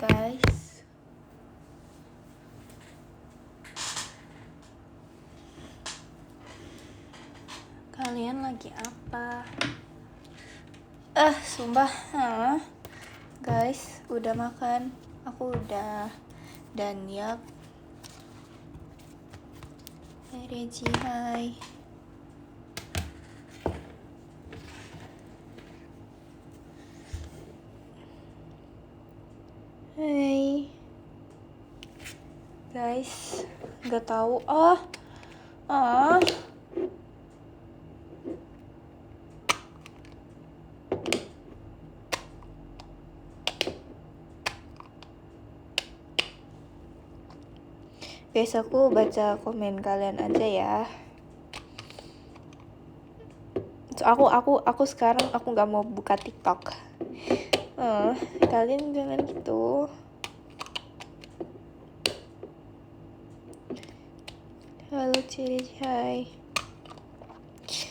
guys. Kalian lagi apa? Sumpah, guys, udah makan? Aku udah. Dan ya, hai Regi, hai. Hai. Guys, nggak tahu. Guys, aku baca komen kalian aja ya. So, aku sekarang aku nggak mau buka TikTok. Kalian jangan gitu. Halo Ciri, hai.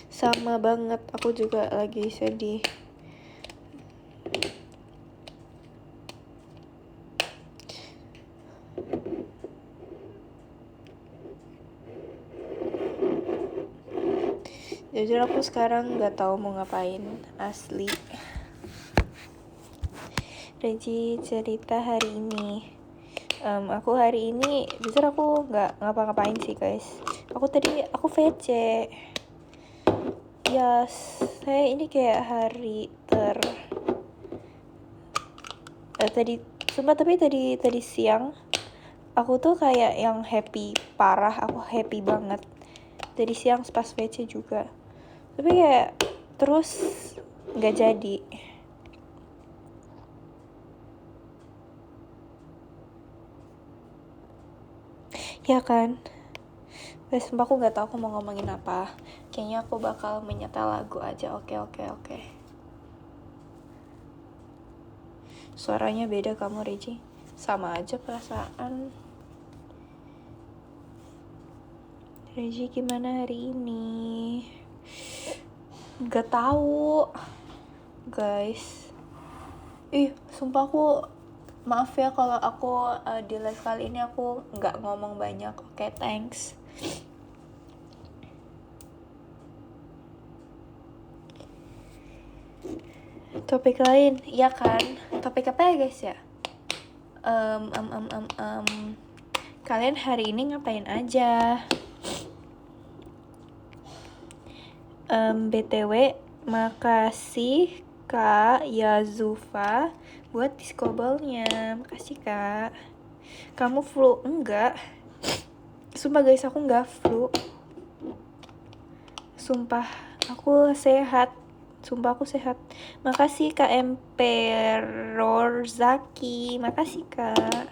Sama banget, aku juga lagi sedih. Jujur aku sekarang nggak tahu mau ngapain, asli. Regi cerita hari ini. Aku hari ini, jujur aku nggak ngapa-ngapain sih guys. Aku VC. Yes, saya ini kayak hari tadi siang aku tuh kayak yang happy parah, aku happy banget. Tadi siang pas VC juga. Tapi kayak terus nggak jadi. Ya kan? Guys, sumpah aku nggak tahu aku mau ngomongin apa. Kayaknya aku bakal menyetel lagu aja. Oke. Suaranya beda kamu, Regi. Sama aja perasaan. Regi gimana hari ini? Gak tahu, guys. Sumpah aku maaf ya kalau aku di live kali ini aku nggak ngomong banyak. Oke, thanks. Topik lain, ya kan? Topik apa ya guys ya? Kalian hari ini ngapain aja? BTW, makasih Kak Yazufa buat discobalnya. Makasih Kak. Kamu flu? Enggak. Sumpah guys, aku nggak flu. Sumpah, aku sehat. Makasih Kak Emperor Zaki. Makasih Kak.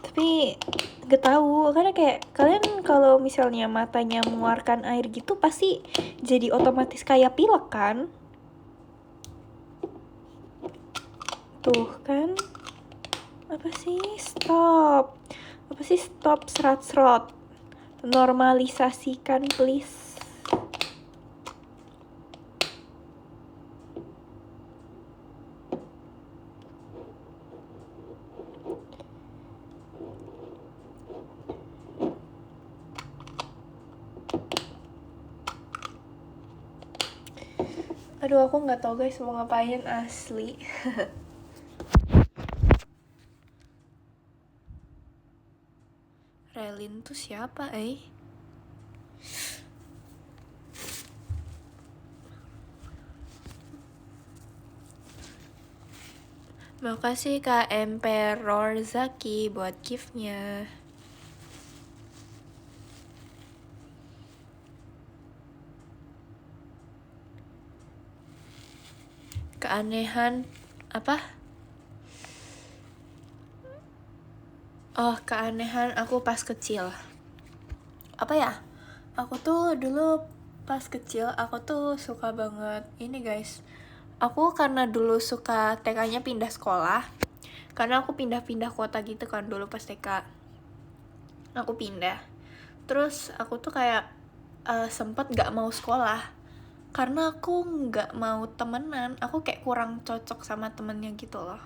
Tapi gak tahu, karena kayak kalian kalau misalnya matanya mengeluarkan air gitu pasti jadi otomatis kayak pilek kan? Tuh kan? Apa sih stop serat-serat. Normalisasikan please. Aduh, aku nggak tahu guys mau ngapain asli. Relin tuh siapa Makasih Kak Emperor Zaki buat gift-nya. Keanehan apa? Keanehan aku pas kecil. Apa ya? Aku tuh dulu pas kecil aku tuh suka banget ini guys. Aku karena dulu suka TK-nya pindah sekolah. Karena aku pindah-pindah kota gitu kan dulu pas TK. Aku pindah. Terus aku tuh kayak sempet gak mau sekolah. Karena aku nggak mau temenan, aku kayak kurang cocok sama temennya gitu loh.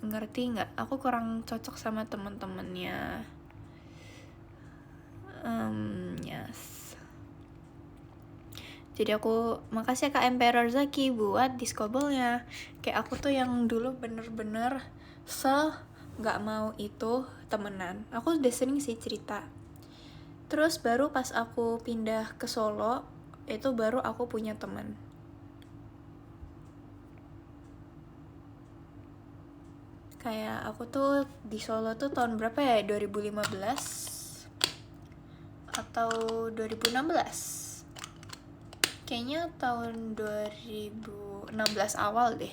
Ngerti nggak? Aku kurang cocok sama temen-temennya. Yes. Jadi aku makasih Kak Emperor Zaki buat discovernya. Kayak aku tuh yang dulu bener-bener nggak mau itu temenan. Aku udah sering sih cerita. Terus baru pas aku pindah ke Solo, itu baru aku punya teman. Kayak aku tuh di Solo tuh tahun berapa ya? 2015 atau 2016? Kayaknya tahun 2016 awal deh.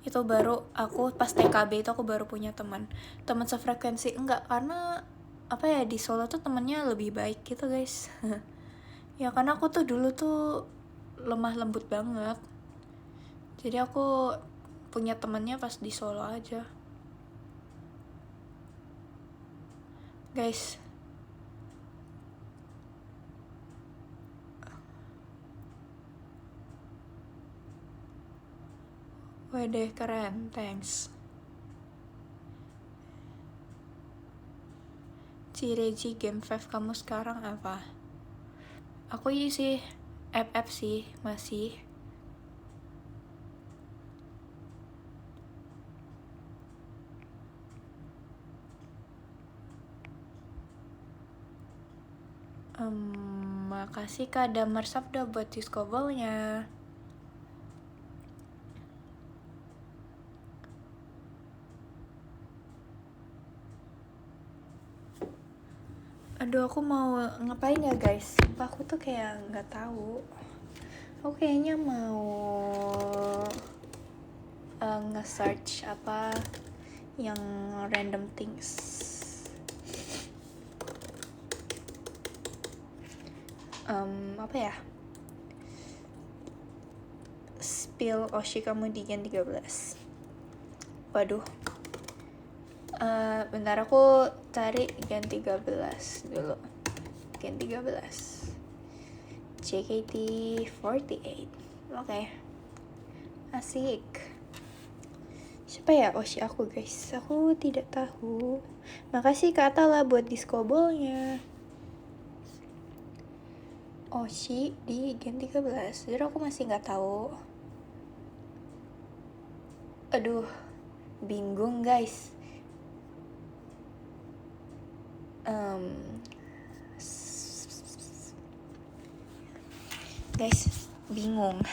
Itu baru aku pas TKB itu aku baru punya teman sefrekuensi. Enggak, karena apa ya, di Solo tuh temennya lebih baik gitu guys. Ya karena aku tuh dulu tuh lemah lembut banget, jadi aku punya temennya pas di Solo aja guys. Wede keren, thanks. Cireji Game 5 kamu sekarang apa? Aku ini sih FF sih masih. Makasih Kak Damar Sabda buat discovernya. Aduh, aku mau ngapain ya guys? Sumpah aku tuh kayak nggak tahu. Aku kayaknya mau nge-search apa yang random things. Apa ya? Spill Oshi kamu di Gen 13. Waduh. Bentar aku cari Gen 13 dulu. Gen 13. JKT48. Oke. Asik. Siapa ya Oshi aku guys? Aku tidak tahu. Makasih Kak Atala buat discobolnya. Oshi di Gen 13. Jadi aku masih nggak tahu. Aduh, bingung guys. Guys, bingung.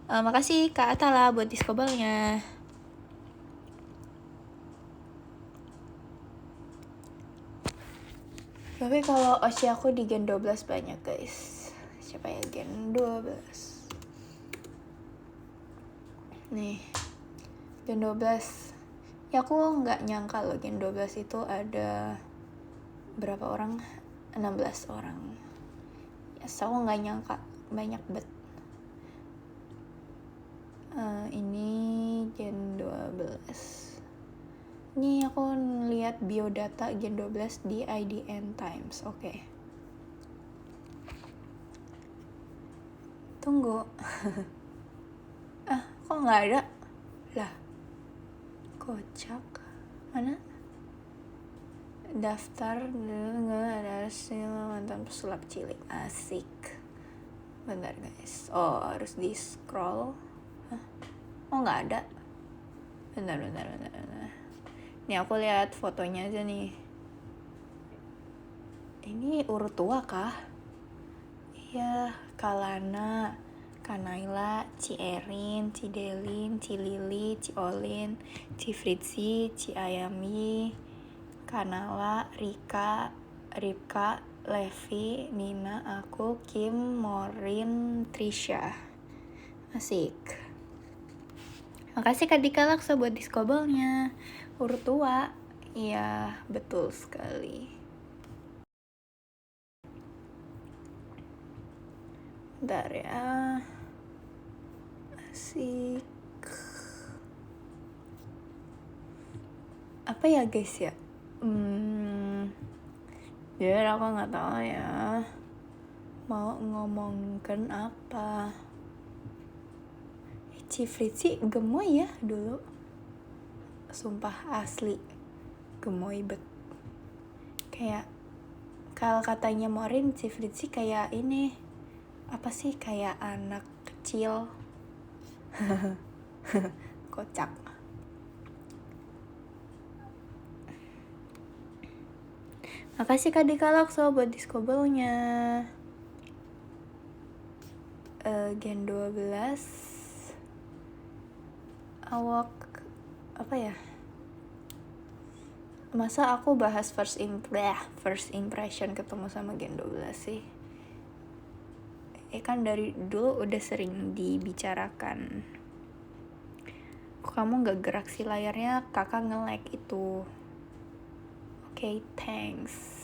Makasih Kak Atala buat discobolnya. Tapi kalau Oshi aku di Gen 12 banyak guys. Siapa ya Gen 12? Nih, Gen 12. Ya aku nggak nyangka loh Gen 12 itu ada berapa orang? 16 orang. Ya, aku nggak nyangka banyak banget. Ini Gen 12. Ini aku lihat biodata Gen 12 di IDN Times. Oke. Tunggu. Kok nggak ada? Lah. Kocak. Mana? Daftar nggak ada hasil mantan pesulap cilik. Asik. Bentar guys. Oh, harus di scroll. Oh, nggak ada. Bentar. Nih aku lihat fotonya aja nih. Ini urut tua kah? Iya, Kalana, Kanaila, Cierin, Cidelin, Cilili, Ciolin, Cifritzi, Ciayami, Kanala, Rika, Ripka, Levi, Nina, aku, Kim, Morin, Trisha. Asik. Makasih Kak Dika Laksa buat discobolnya. Urut tua. Iya, betul sekali. Bentar ya. Asik. Apa ya guys ya? Biar aku nggak tahu ya. mau ngomongkan apa? Cifrit sih gemoy ya dulu, sumpah asli gemoy bet. Kayak kalau katanya Morin, Cifrit sih kayak ini apa sih, kayak anak kecil. Kocak. Makasih Kak Dika Lakso buat diskobelnya. Gen 12 awak apa ya, masa aku bahas first impression ketemu sama Gen 12 sih. Kan dari dulu udah sering dibicarakan. Kok kamu gak gerak sih layarnya, kakak nge-lag itu. Oke, thanks.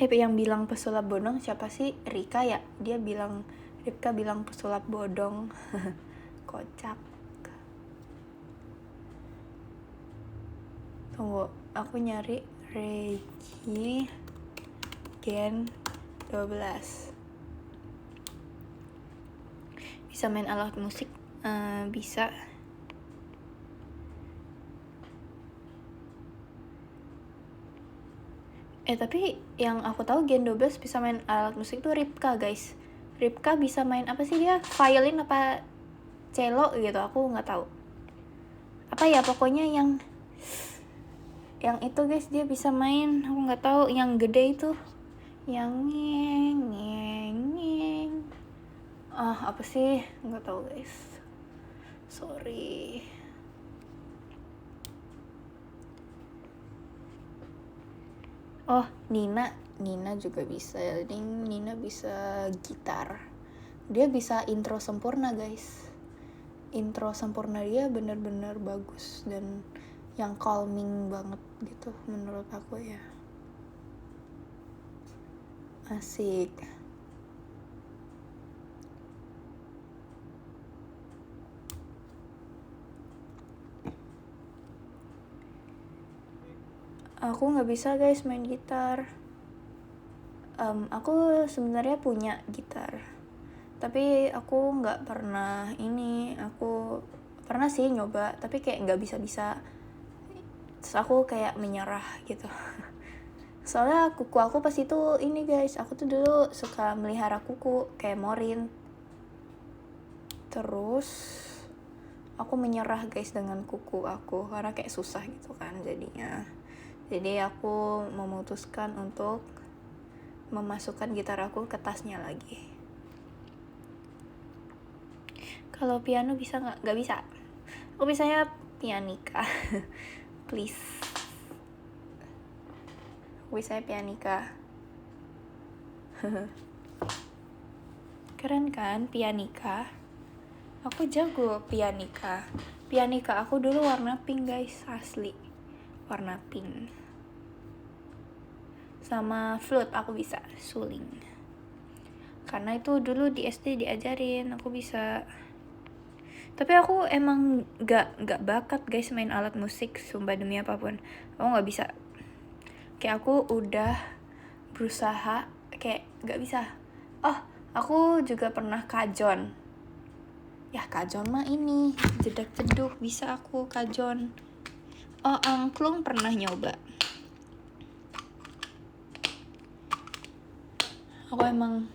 Yang bilang pesulap bodong siapa sih? Rika ya? Rika bilang pesulap bodong. Kocak. Tunggu, aku nyari Regi Gen 12. Bisa main alat musik? Bisa. Tapi yang aku tahu Gen 12 bisa main alat musik tuh Ripka, guys. Ripka bisa main apa sih dia? Violin apa cello gitu, aku nggak tahu. Apa ya, pokoknya yang itu guys, dia bisa main. Aku nggak tahu yang gede itu, yang ngeng. Apa sih? Nggak tahu guys. Sorry. Nina juga bisa. Nina bisa gitar. Dia bisa intro sempurna guys. Intro sempurna dia bener-bener bagus dan yang calming banget gitu menurut aku ya. Asik. Aku nggak bisa guys main gitar. Aku sebenarnya punya gitar, tapi aku nggak pernah aku pernah sih nyoba, tapi kayak nggak bisa. Terus aku kayak menyerah gitu. Soalnya kuku aku pas itu guys, aku tuh dulu suka melihara kuku kayak Morin. Terus aku menyerah guys dengan kuku aku karena kayak susah gitu kan jadinya. Jadi aku memutuskan untuk memasukkan gitar aku ke tasnya lagi. Kalau piano bisa nggak? Nggak bisa. Aku bisanya pianika. Please. Aku bisanya pianika. Keren kan pianika? Aku jago pianika. Pianika aku dulu warna pink guys, asli. Warna pink. Sama flute aku bisa, suling. Karena itu dulu di SD diajarin, aku bisa. Tapi aku emang gak bakat guys main alat musik, sumpah demi apapun. Aku gak bisa. Kayak aku udah berusaha, kayak gak bisa. Aku juga pernah kajon. Ya kajon mah ini, jedak-jeduk bisa aku kajon. Angklung pernah nyoba. Aku emang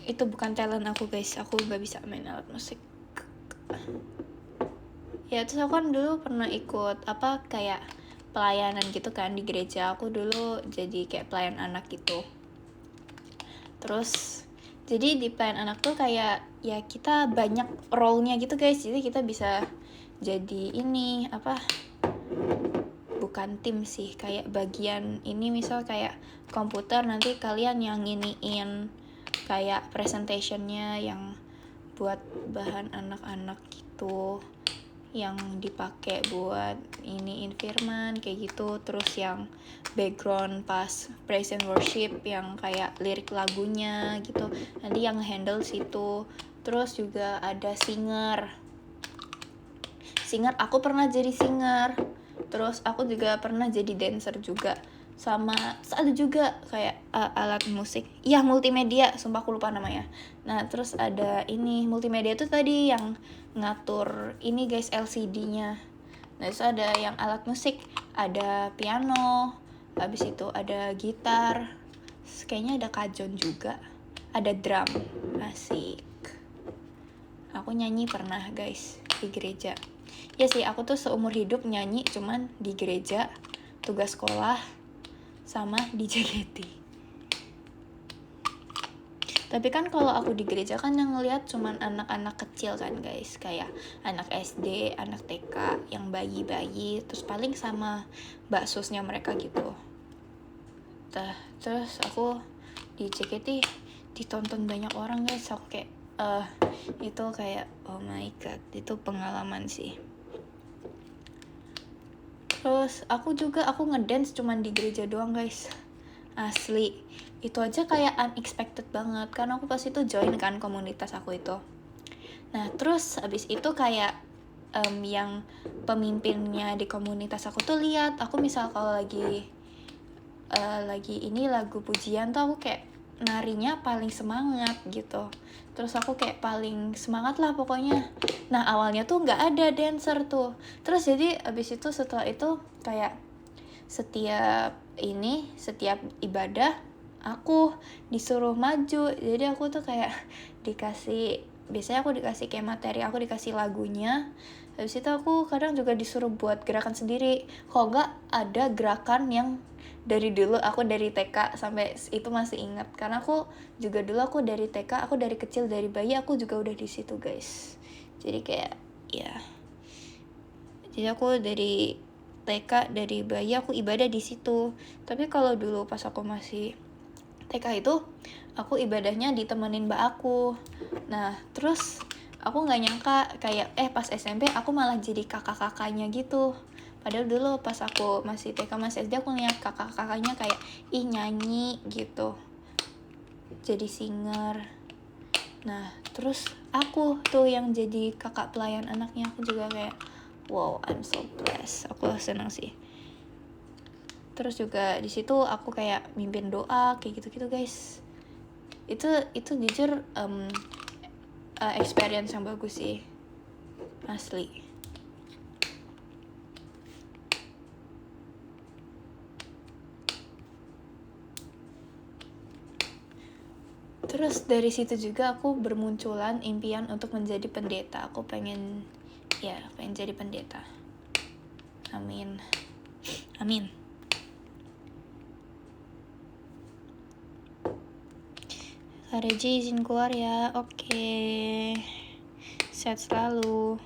itu bukan talent aku guys, aku gak bisa main alat musik. Ya terus aku kan dulu pernah ikut kayak pelayanan gitu kan di gereja. Aku dulu jadi kayak pelayan anak gitu. Terus jadi di pelayan anak tuh kayak ya kita banyak role-nya gitu guys. Jadi kita bisa jadi bukan tim sih, kayak bagian ini, misal kayak komputer, nanti kalian yang iniin kayak presentationnya yang buat bahan anak-anak gitu, yang dipakai buat iniin firman kayak gitu. Terus yang background pas praise and worship yang kayak lirik lagunya gitu, nanti yang handle situ. Terus juga ada singer, aku pernah jadi singer. Terus aku juga pernah jadi dancer juga, sama ada juga kayak alat musik, iya multimedia, sumpah aku lupa namanya. Nah terus ada ini multimedia tuh tadi yang ngatur ini guys, LCD-nya. Nah terus ada yang alat musik, ada piano, habis itu ada gitar, kayaknya ada kajon juga, ada drum. Asik. Aku nyanyi pernah guys di gereja. Ya sih, aku tuh seumur hidup nyanyi cuman di gereja, tugas sekolah, sama di JKT. Tapi kan kalau aku di gereja kan yang ngeliat cuman anak-anak kecil kan guys, kayak anak SD, anak TK, yang bayi-bayi, terus paling sama mbak susnya mereka gitu. Terus aku di JKT ditonton banyak orang guys, aku kayak itu kayak oh my god, itu pengalaman sih. Terus aku ngedance cuman di gereja doang guys, asli itu aja kayak unexpected banget, karena aku pas itu join kan komunitas aku itu. Nah terus abis itu kayak yang pemimpinnya di komunitas aku tuh lihat aku misal kalau lagi ini lagu pujian tuh aku kayak narinya paling semangat gitu, terus aku kayak paling semangat lah pokoknya. Nah awalnya tuh nggak ada dancer tuh, terus jadi abis itu setelah itu kayak setiap ibadah aku disuruh maju, jadi aku tuh kayak biasanya aku dikasih kayak materi, aku dikasih lagunya, habis itu aku kadang juga disuruh buat gerakan sendiri. Kalau nggak ada gerakan yang dari dulu aku dari TK sampai itu masih ingat, karena aku juga dulu aku dari TK, aku dari kecil, dari bayi aku juga udah di situ guys. Jadi kayak ya, jadi aku dari TK, dari bayi aku ibadah di situ. Tapi kalau dulu pas aku masih TK itu aku ibadahnya ditemenin mbak aku. Nah terus aku nggak nyangka kayak pas SMP aku malah jadi kakak-kakaknya gitu. Padahal dulu pas aku masih TK masih SD aku ngeliat kakak-kakaknya kayak nyanyi gitu, jadi singer. Nah terus aku tuh yang jadi kakak pelayan anaknya, aku juga kayak wow, I'm so blessed, aku senang sih. Terus juga di situ aku kayak mimpin doa kayak gitu-gitu guys. Itu jujur experience yang bagus sih, asli. Terus dari situ juga aku bermunculan impian untuk menjadi pendeta. Aku pengen jadi pendeta. Amin. Amin. Kak Reji izin keluar ya. Oke. Sehat selalu.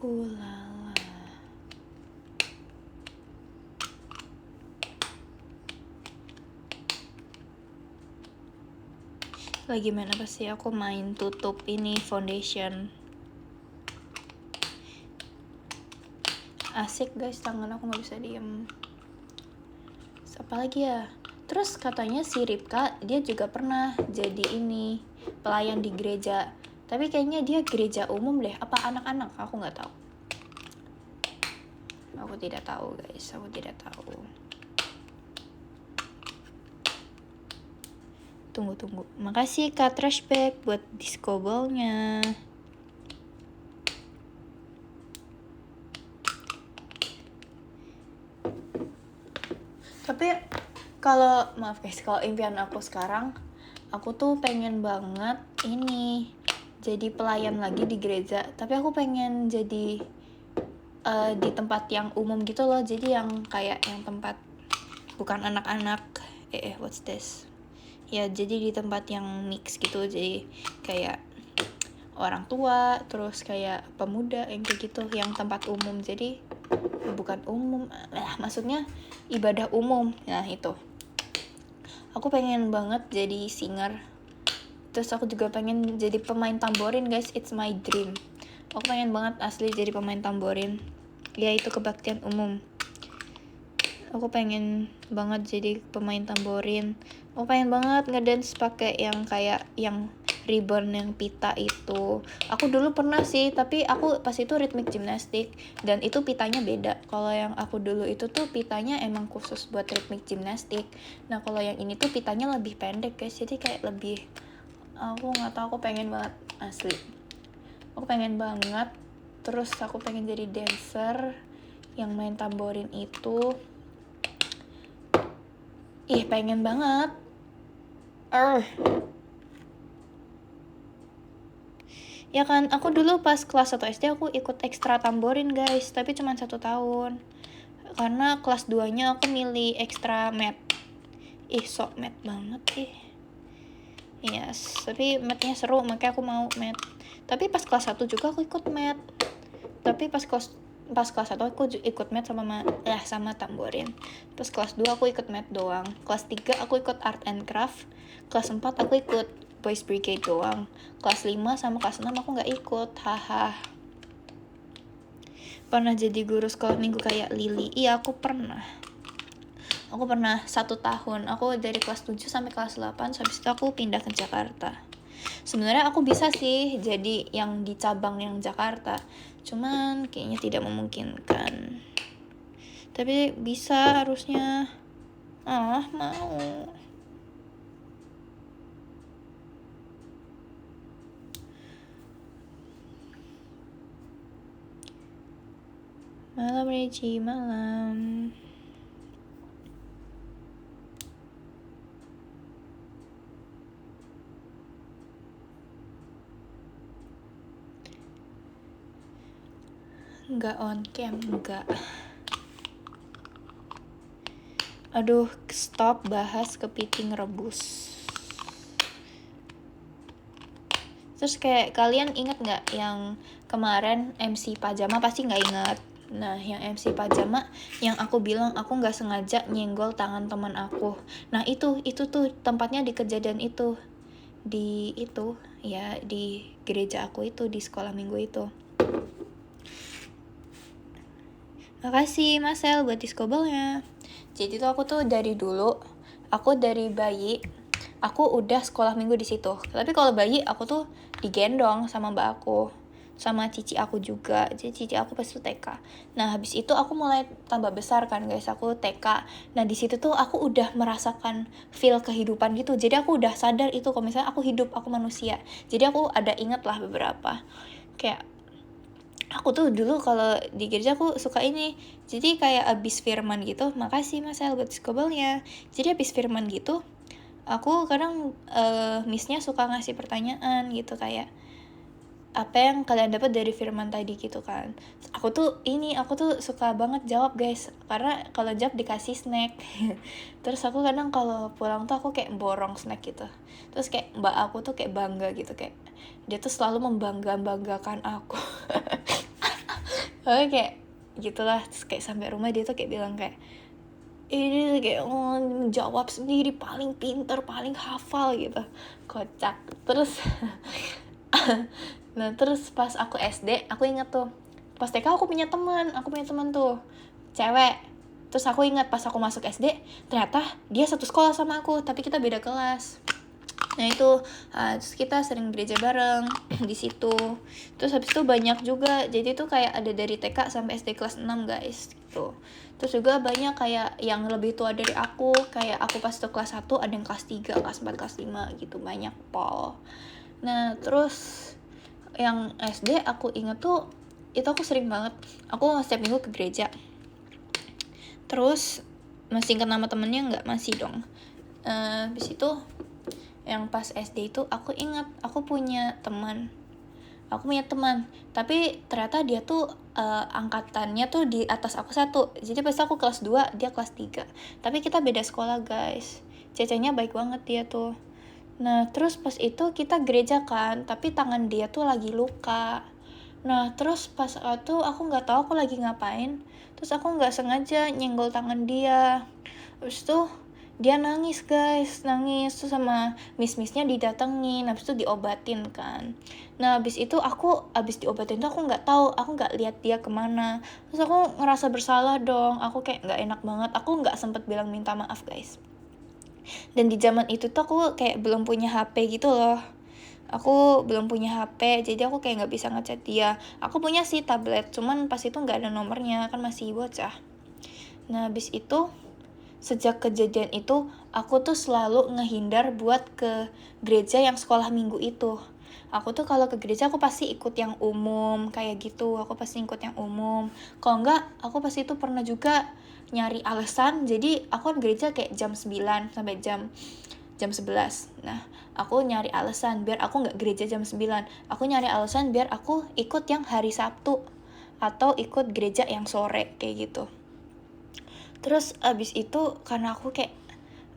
Ulala. Lagi main apa sih? Aku main tutup ini foundation. Asik guys, tangan aku nggak bisa diem. Apa lagi ya? Terus katanya si Ripka dia juga pernah jadi ini pelayan di gereja. Tapi kayaknya dia gereja umum deh. Apa anak-anak? Aku nggak tahu. Aku tidak tahu guys. Aku tidak tahu. Tunggu. Makasih Kak Trashback buat disco ball-nya. Tapi maaf guys, kalau impian aku sekarang, aku tuh pengen banget ini jadi pelayan lagi di gereja. Tapi aku pengen jadi di tempat yang umum gitu loh. Jadi yang kayak yang tempat bukan anak-anak. What's this? Ya jadi di tempat yang mix gitu, jadi kayak orang tua terus kayak pemuda yang kayak gitu, yang tempat umum. Jadi bukan umum, maksudnya ibadah umum. Nah itu aku pengen banget jadi singer. Terus aku juga pengen jadi pemain tamborin guys, it's my dream. Aku pengen banget asli jadi pemain tamborin. Ya itu kebaktian umum. Aku pengen banget jadi pemain tamborin. Aku pengen banget ngedance pakai yang kayak yang ribbon yang pita itu. Aku dulu pernah sih, tapi aku pas itu ritmik gimnastik dan itu pitanya beda. Kalau yang aku dulu itu tuh pitanya emang khusus buat ritmik gimnastik. Nah kalau yang ini tuh pitanya lebih pendek guys, jadi kayak lebih, aku nggak tahu, aku pengen banget asli. Aku pengen banget. Terus aku pengen jadi dancer yang main tamborin itu. Ih, pengen banget. Ya kan, aku dulu pas kelas 1 SD aku ikut ekstra tamborin guys, tapi cuma 1 tahun. Karena kelas 2-nya aku milih ekstra math. Ih, sok math banget ih. Yes, tapi mathnya seru, makanya aku mau math. Tapi pas kelas 1 juga aku ikut math. Tapi pas kelas 1 aku ikut math sama tamborin. Terus kelas 2 aku ikut math doang. Kelas 3 aku ikut art and craft. Kelas 4 aku ikut boys brigade doang. Kelas 5 sama kelas 6 aku gak ikut. Haha. Pernah jadi guru sekolah minggu kayak Lily? Iya, aku pernah 1 tahun. Aku dari kelas 7 sampai kelas 8. Habis itu aku pindah ke Jakarta. Sebenarnya aku bisa sih jadi yang di cabang yang Jakarta, cuman kayaknya tidak memungkinkan. Tapi bisa harusnya. Mau. Malam Regi, malam. Enggak on cam, enggak. Aduh, stop bahas kepiting rebus. Terus kayak kalian ingat nggak yang kemarin MC Pajama? Pasti nggak ingat. Nah, yang MC Pajama yang aku bilang aku nggak sengaja nyenggol tangan teman aku. Nah, itu tuh tempatnya di kejadian itu. Di itu, ya di gereja aku itu, di sekolah minggu itu. Makasih Marcel buat diskobelnya. Jadi tuh aku tuh dari dulu, aku dari bayi, aku udah sekolah minggu di situ. Tapi kalau bayi aku tuh digendong sama mbak aku, sama cici aku juga. Jadi cici aku pas itu TK. Nah habis itu aku mulai tambah besar kan guys, aku TK. Nah di situ tuh aku udah merasakan feel kehidupan gitu. Jadi aku udah sadar itu kalau misalnya aku hidup, aku manusia. Jadi aku ada inget lah beberapa. Kayak aku tuh dulu kalau di gereja aku suka ini, jadi kayak abis firman gitu. Makasih Mas El buat diskobelnya. Jadi abis firman gitu aku kadang missnya suka ngasih pertanyaan gitu, kayak apa yang kalian dapat dari firman tadi gitu kan. Aku tuh suka banget jawab guys, karena kalau jawab dikasih snack. Terus aku kadang kalau pulang tuh aku kayak borong snack gitu. Terus kayak mbak aku tuh kayak bangga gitu, kayak dia tuh selalu membanggakan aku. Oke, kayak gitulah. Terus kayak sampai rumah dia tuh kayak bilang kayak ini kayak menjawab sendiri, paling pinter, paling hafal gitu, kocak. Terus nah terus pas aku SD aku inget tuh pas TK aku punya teman tuh cewek. Terus aku ingat pas aku masuk SD ternyata dia satu sekolah sama aku tapi kita beda kelas. Nah itu terus kita sering gereja bareng di situ. Terus habis itu banyak juga, jadi tuh kayak ada dari TK sampai SD kelas 6 guys gitu. Terus juga banyak kayak yang lebih tua dari aku, kayak aku pas itu kelas 1 ada yang kelas 3, kelas 4, kelas 5 gitu, banyak pol. Nah terus yang SD aku inget tuh itu aku sering banget, aku setiap minggu ke gereja. Terus masih ingat nama temennya nggak? Masih dong. Habis itu yang pas SD itu aku ingat aku punya teman, tapi ternyata dia tuh angkatannya tuh di atas aku 1. Jadi pas aku kelas 2 dia kelas 3, tapi kita beda sekolah guys. Cecenya baik banget dia tuh. Nah terus pas itu kita gereja kan, tapi tangan dia tuh lagi luka. Nah terus pas itu aku nggak tahu aku lagi ngapain, terus aku nggak sengaja nyenggol tangan dia. Terus tuh dia nangis guys, nangis terus sama miss-missnya didatengin, habis itu diobatin kan. Nah habis itu habis diobatin tuh aku nggak tahu, aku nggak lihat dia kemana, terus aku ngerasa bersalah dong, aku kayak nggak enak banget, aku nggak sempet bilang minta maaf guys. Dan di zaman itu tuh aku kayak belum punya HP gitu loh, aku belum punya HP, jadi aku kayak nggak bisa ngechat dia. Aku punya sih tablet, cuman pas itu nggak ada nomornya, kan masih bocah. Nah habis itu sejak kejadian itu aku tuh selalu ngehindar buat ke gereja yang sekolah minggu itu. Aku tuh kalau ke gereja aku pasti ikut yang umum kayak gitu, aku pasti ikut yang umum. Kalau enggak, aku pasti itu pernah juga nyari alasan, jadi aku kan gereja kayak jam 9 sampai jam 11. Nah, aku nyari alasan biar aku nggak gereja jam 9. Aku nyari alasan biar aku ikut yang hari Sabtu atau ikut gereja yang sore kayak gitu. Terus abis itu karena aku kayak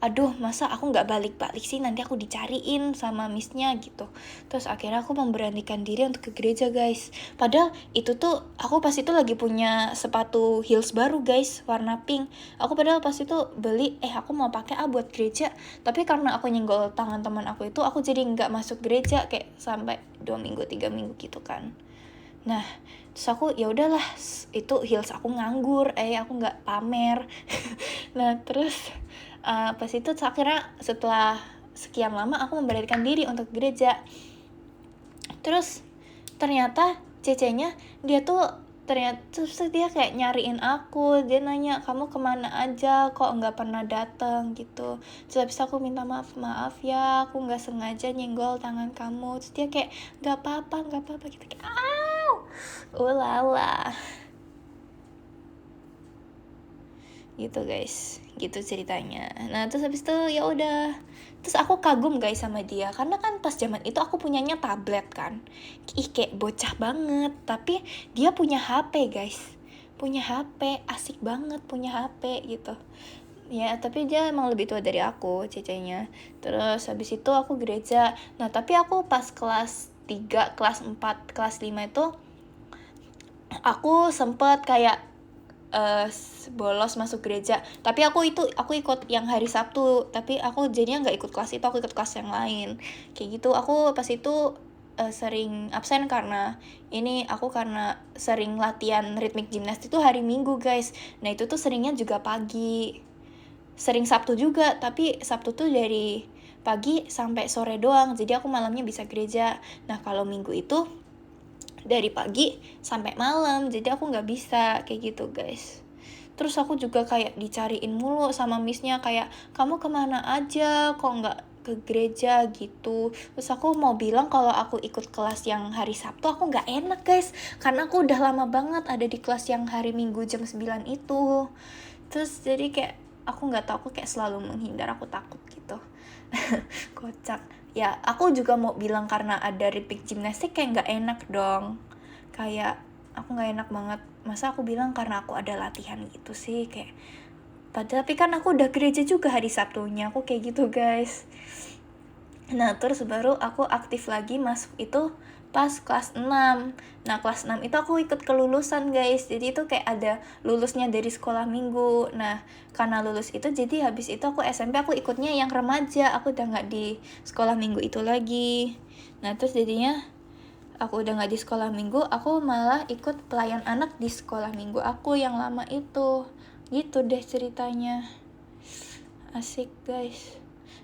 aduh masa aku nggak balik-balik sih, nanti aku dicariin sama missnya gitu. Terus akhirnya aku memberanikan diri untuk ke gereja guys. Padahal itu tuh aku pas itu lagi punya sepatu heels baru guys, warna pink. Aku padahal pas itu beli, aku mau pakai buat gereja. Tapi karena aku nyenggol tangan teman aku itu, aku jadi nggak masuk gereja kayak sampai 2 minggu 3 minggu gitu kan. Nah terus aku ya udahlah, itu heels aku nganggur, aku nggak pamer. Nah terus pas itu akhirnya setelah sekian lama aku memberanikan diri untuk gereja. Terus ternyata cecenya dia tuh ternyata terus dia kayak nyariin aku, dia nanya kamu kemana aja kok nggak pernah datang gitu. Terus habis aku minta maaf ya, aku nggak sengaja nyenggol tangan kamu. Terus dia kayak nggak apa-apa gitu kayak ulala gitu guys, gitu ceritanya. Nah terus habis itu ya udah, terus aku kagum guys sama dia karena kan pas zaman itu aku punyanya tablet kan, kayak bocah banget, tapi dia punya HP guys, punya HP, asik banget punya HP gitu ya. Tapi dia emang lebih tua dari aku cecenya. Terus habis itu aku gereja. Nah tapi aku pas kelas 3, kelas 4, kelas 5 itu aku sempet kayak bolos masuk gereja. Tapi aku ikut yang hari Sabtu, tapi aku jadinya nggak ikut kelas itu, aku ikut kelas yang lain kayak gitu. Aku pas itu sering absen karena karena sering latihan ritmik gimnastik itu hari Minggu guys. Nah itu tuh seringnya juga pagi, sering Sabtu juga, tapi Sabtu tuh dari pagi sampai sore doang, jadi aku malamnya bisa gereja. Nah kalau Minggu itu dari pagi sampai malam, jadi aku nggak bisa kayak gitu guys. Terus aku juga kayak dicariin mulu sama missnya, kayak kamu kemana aja kok nggak ke gereja gitu. Terus aku mau bilang kalau aku ikut kelas yang hari Sabtu, aku nggak enak guys, karena aku udah lama banget ada di kelas yang hari Minggu jam 9 itu. Terus jadi kayak aku nggak tahu, aku kayak selalu menghindar, aku takut gitu. Kocak ya. Aku juga mau bilang karena ada ritmik gimnastik kayak nggak enak dong, kayak aku nggak enak banget, masa aku bilang karena aku ada latihan gitu sih, kayak padahal tapi kan aku udah gereja juga hari Sabtunya, aku kayak gitu guys. Nah terus baru aku aktif lagi masuk itu pas kelas 6. Nah kelas 6 itu aku ikut kelulusan guys, jadi itu kayak ada lulusnya dari sekolah minggu. Nah karena lulus itu jadi habis itu aku SMP aku ikutnya yang remaja, aku udah gak di sekolah minggu itu lagi. Nah terus jadinya aku udah gak di sekolah minggu, aku malah ikut pelayan anak di sekolah minggu aku yang lama itu. Gitu deh ceritanya, asik guys.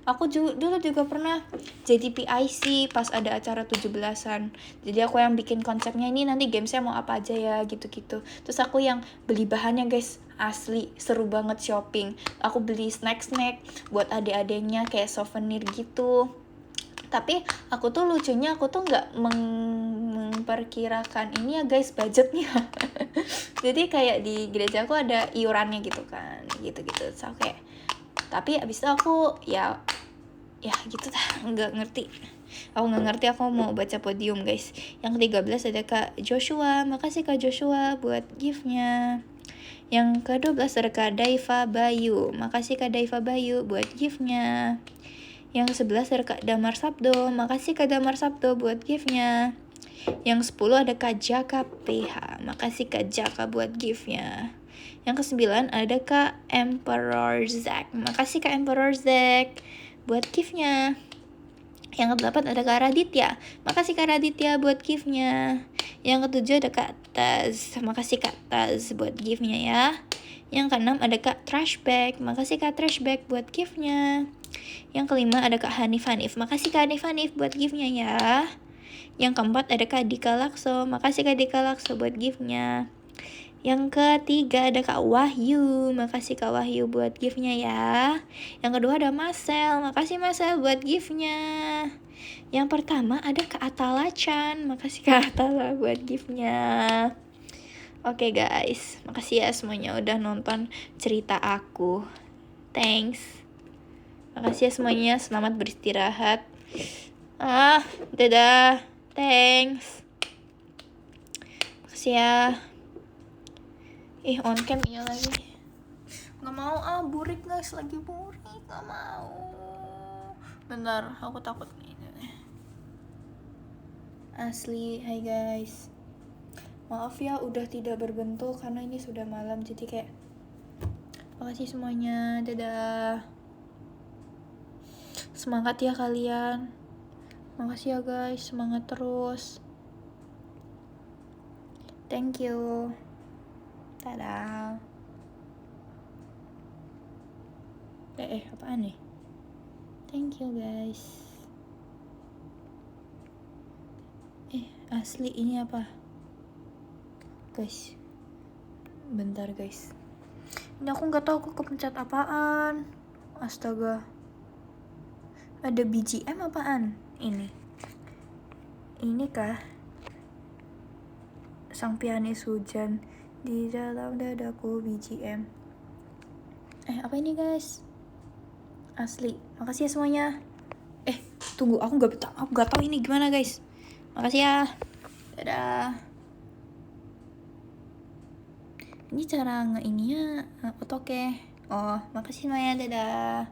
Aku dulu juga pernah jadi PIC pas ada acara 17-an. Jadi aku yang bikin konsepnya, ini nanti gamesnya mau apa aja ya gitu-gitu. Terus aku yang beli bahannya guys, asli seru banget shopping. Aku beli snack-snack buat adik-adiknya kayak souvenir gitu. Tapi aku tuh lucunya, aku tuh gak memperkirakan ini ya guys, budgetnya. Jadi kayak di gereja aku ada iurannya gitu kan, gitu-gitu. So kayak, tapi abis itu aku ya gitu lah, nggak ngerti. Aku nggak ngerti, aku mau baca podium guys. Yang 13 ada Kak Joshua, makasih Kak Joshua buat giftnya. Yang ke-12 ada Kak Daiva Bayu, makasih Kak Daiva Bayu buat giftnya. Yang 11 ada Kak Damar Sabdo, makasih Kak Damar Sabdo buat giftnya. Yang 10 ada Kak Jaka PH, makasih Kak Jaka buat giftnya. Yang ke-9 ada Kak Emperor Zack. Makasih Kak Emperor Zack buat gift-nya. Yang ke-8 ada Kak Raditya. Makasih Kak Raditya buat gift-nya. Yang ke-7 ada Kak Taz. Makasih Kak Taz buat gift-nya ya. Yang ke-6 ada Kak Trashback. Makasih Kak Trashback buat gift-nya. Yang ke-5 ada Kak Hanif Hanif. Makasih Kak Hanif Hanif buat gift-nya ya. Yang ke-4 ada Kak Dika Lakso. Makasih Kak Dika Lakso buat gift-nya. Yang ke-3 ada Kak Wahyu. Makasih Kak Wahyu buat gift-nya ya. Yang kedua ada Marcel. Makasih Marcel buat gift-nya. Yang pertama ada Kak Atala-chan. Makasih Kak Atala buat gift-nya. Oke guys, makasih ya semuanya udah nonton cerita aku. Thanks. Makasih ya semuanya, selamat beristirahat. Dadah. Thanks. Makasih ya. On cam iya lagi. Gak mau burik guys, lagi burik. Gak mau. Bentar, aku takut nih. Asli, hai guys. Maaf ya udah tidak berbentuk karena ini sudah malam, jadi kayak makasih semuanya, dadah. Semangat ya kalian. Makasih ya guys, semangat terus. Thank you. Dadah. Apaan nih? Thank you guys. Asli ini apa? Guys, bentar guys. Ini aku nggak tahu aku kepencet apaan. Astaga. Ada BGM apaan? Ini kah? Sang pianis hujan di dalam dadaku BGM. Apa ini guys? Asli. Makasih ya semuanya. Tunggu, aku nggak tahu ini gimana guys. Makasih ya. Dadah. Ini cara ngeininya oke. Makasih semuanya, dadah.